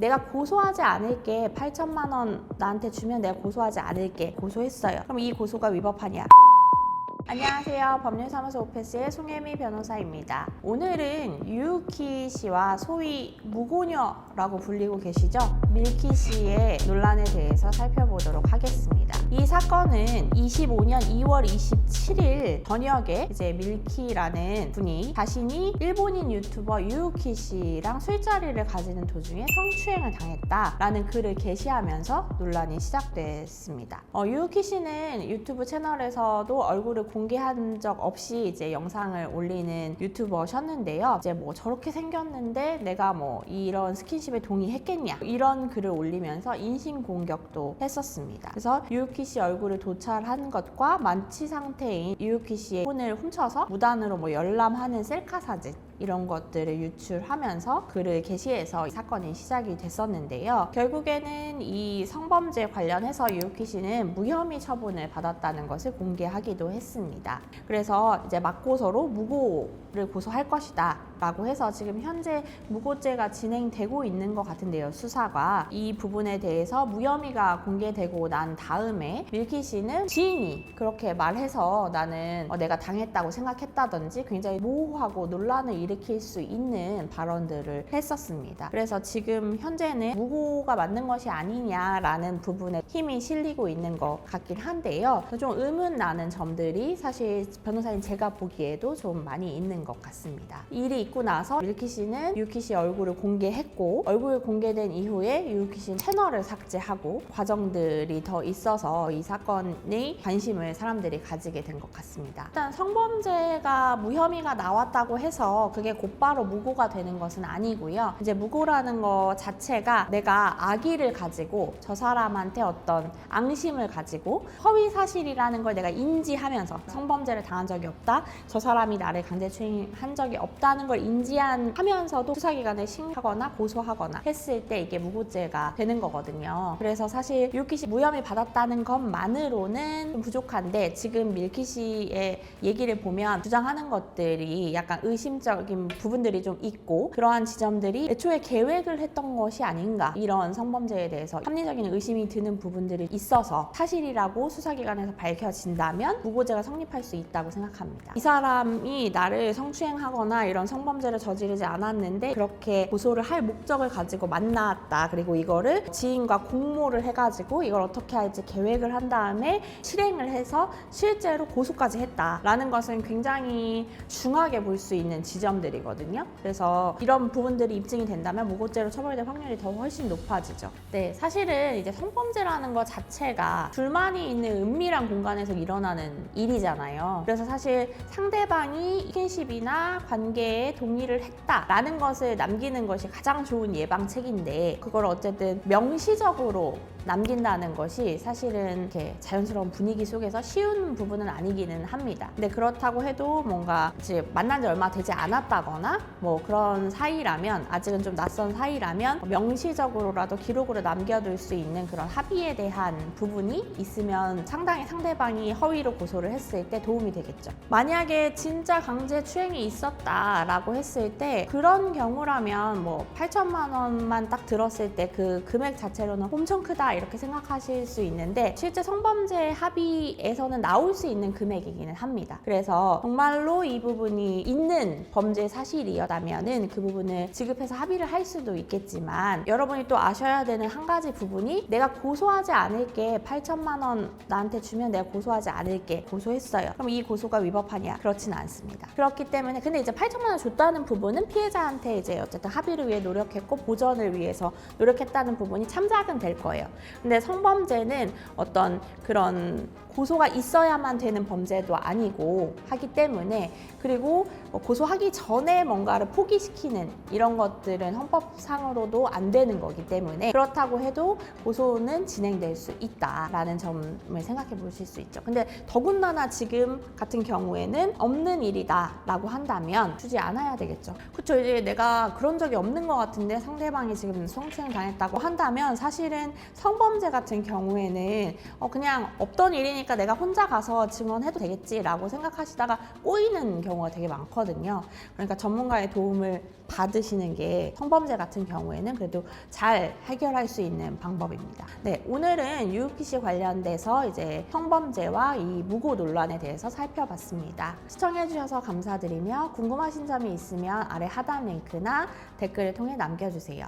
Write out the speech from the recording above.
내가 고소하지 않을게, 8천만 원 나한테 주면 내가 고소하지 않을게, 고소했어요. 그럼 이 고소가 위법하냐? 안녕하세요. 법률사무소 오페스의 송혜미 변호사입니다. 오늘은 유우키 씨와 소위 무고녀라고 불리고 계시죠? 밀키 씨의 논란에 대해서 살펴보도록 하겠습니다. 이 사건은 25년 2월 27일 저녁에 이제 밀키라는 분이 자신이 일본인 유튜버 유우키 씨랑 술자리를 가지는 도중에 성추행을 당했다라는 글을 게시하면서 논란이 시작됐습니다. 유우키 씨는 유튜브 채널에서도 얼굴을 공개한 적 없이 이제 영상을 올리는 유튜버셨는데요. 이제 뭐 저렇게 생겼는데 내가 뭐 이런 스킨십에 동의했겠냐, 이런 글을 올리면서 인신공격도 했었습니다. 그래서 유우키 씨 얼굴을 도찰한 것과 만취 상태인 유우키 씨의 폰을 훔쳐서 무단으로 뭐 열람하는 셀카 사진, 이런 것들을 유출하면서 글을 게시해서 이 사건이 시작이 됐었는데요. 결국에는 이 성범죄 관련해서 유우키 씨는 무혐의 처분을 받았다는 것을 공개하기도 했습니다. 그래서 이제 맞고서로 무고를 고소할 것이다 라고 해서 지금 현재 무고죄가 진행되고 있는 것 같은데요, 수사가. 이 부분에 대해서 무혐의가 공개되고 난 다음에 밀키 씨는 지인이 그렇게 말해서 나는 내가 당했다고 생각했다든지 굉장히 모호하고 논란을 일으킬 수 있는 발언들을 했었습니다. 그래서 지금 현재는 무고가 맞는 것이 아니냐라는 부분에 힘이 실리고 있는 것 같긴 한데요. 좀 의문 나는 점들이 사실 변호사인 제가 보기에도 좀 많이 있는 것 같습니다. 일이 있고 나서 밀키 씨는 유우키 씨 얼굴을 공개했고, 얼굴 공개된 이후에 유우키 씨는 채널을 삭제하고 과정들이 더 있어서 이 사건의 관심을 사람들이 가지게 된 것 같습니다. 일단 성범죄가 무혐의가 나왔다고 해서 그게 곧바로 무고가 되는 것은 아니고요. 이제 무고라는 것 자체가 내가 악의를 가지고 저 사람한테 어떤 앙심을 가지고 허위 사실이라는 걸 내가 인지하면서 성범죄를 당한 적이 없다, 저 사람이 나를 강제추행한 적이 없다는 걸 인지하면서도 수사기관에 신고하거나 고소하거나 했을 때 이게 무고죄가 되는 거거든요. 그래서 사실 유우키 씨 무혐의 받았다는 것만으로는 좀 부족한데, 지금 밀키 씨의 얘기를 보면 주장하는 것들이 약간 의심적인 부분들이 좀 있고, 그러한 지점들이 애초에 계획을 했던 것이 아닌가, 이런 성범죄에 대해서 합리적인 의심이 드는 부분들이 있어서 사실이라고 수사기관에서 밝혀진다면 무고죄가 성립할 수 있다고 생각합니다. 이 사람이 나를 성추행하거나 이런 성범죄를 저지르지 않았는데 그렇게 고소를 할 목적을 가지고 만났다, 그리고 이거를 지인과 공모를 해가지고 이걸 어떻게 할지 계획을 한 다음에 실행을 해서 실제로 고소까지 했다라는 것은 굉장히 중하게 볼 수 있는 지점들이거든요. 그래서 이런 부분들이 입증이 된다면 무고죄로 처벌될 확률이 더 훨씬 높아지죠. 네, 사실은 이제 성범죄라는 것 자체가 둘만이 있는 은밀한 공간에서 일어나는 일이잖아요. 그래서 사실 상대방이 스킨십이나 관계에 동의를 했다라는 것을 남기는 것이 가장 좋은 예방책인데, 그걸 어쨌든 명시적으로 남긴다는 것이 사실은 이렇게 자연스러운 분위기 속에서 쉬운 부분은 아니기는 합니다. 근데 그렇다고 해도 뭔가 이제 만난 지 얼마 되지 않았다거나 뭐 그런 사이라면, 아직은 좀 낯선 사이라면 명시적으로라도 기록으로 남겨둘 수 있는 그런 합의에 대한 부분이 있으면 상당히 상대방이 허위로 고소를 했을 때 도움이 되겠죠. 만약에 진짜 강제추행이 있었다라고 했을 때 그런 경우라면 뭐 8천만 원만 딱 들었을 때 그 금액 자체로는 엄청 크다 이렇게 생각하실 수 있는데, 실제 성범죄 합의에서는 나올 수 있는 금액이기는 합니다. 그래서 정말로 이 부분이 있는 범죄 사실이었다면은 그 부분을 지급해서 합의를 할 수도 있겠지만, 여러분이 또 아셔야 되는 한 가지 부분이, 내가 고소하지 않을게, 8천만 원 나한테 주면 내가 고소하지 않을게, 고소했어요. 그럼 이 고소가 위법하냐? 그렇지는 않습니다. 그렇기 때문에, 근데 이제 8천만 원 줬다는 부분은 피해자한테 이제 어쨌든 합의를 위해 노력했고 보전을 위해서 노력했다는 부분이 참작은 될 거예요. 근데 성범죄는 어떤 그런 고소가 있어야만 되는 범죄도 아니고 하기 때문에, 그리고 고소하기 전에 뭔가를 포기시키는 이런 것들은 헌법상으로도 안 되는 거기 때문에, 그렇다고 해도 고소는 진행될 수 있다라는 점을 생각해 보실 수 있죠. 근데 더군다나 지금 같은 경우에는 없는 일이다라고 한다면 주지 않아야 만나야 되겠죠. 그쵸. 이제 내가 그런 적이 없는 것 같은데 상대방이 지금 성추행 당했다고 한다면 사실은 성범죄 같은 경우에는 그냥 없던 일이니까 내가 혼자 가서 증언해도 되겠지라고 생각하시다가 꼬이는 경우가 되게 많거든요. 그러니까 전문가의 도움을 받으시는 게 성범죄 같은 경우에는 그래도 잘 해결할 수 있는 방법입니다. 네, 오늘은 UPC 관련돼서 이제 성범죄와 이 무고 논란에 대해서 살펴봤습니다. 시청해주셔서 감사드리며 궁금하신 점이 있으면 아래 하단 링크나 댓글을 통해 남겨주세요.